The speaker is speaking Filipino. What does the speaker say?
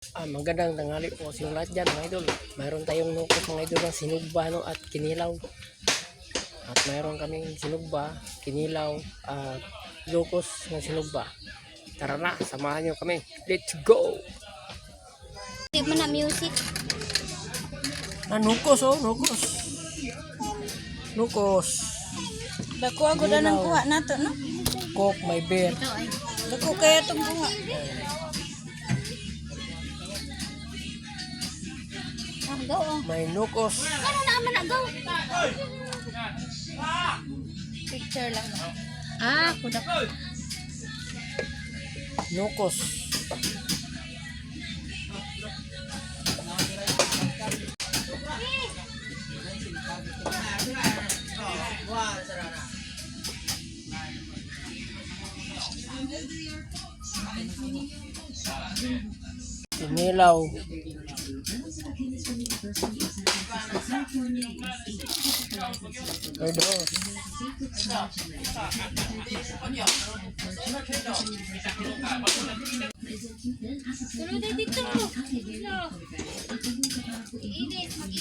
Magandang tanghali po sa inyo lahat dyan mga idol. Mayroon tayong nukos mga idol ng sinugba at kinilaw. At mayroon kaming sinugba, kinilaw at lukos ng sinugba. Tara na, samahan nyo kami. Let's go! Di mo na music. Nukos oh, nukos. Nukos. Dako ako na ng kuha na to, no? Coke, may beer. Dako kaya itong kuha. Go. May nukos. Ano naman na go? Picture lang. Kudak. Nukos. Kinilaw. Dos. Tulad dito. Init, mag-init.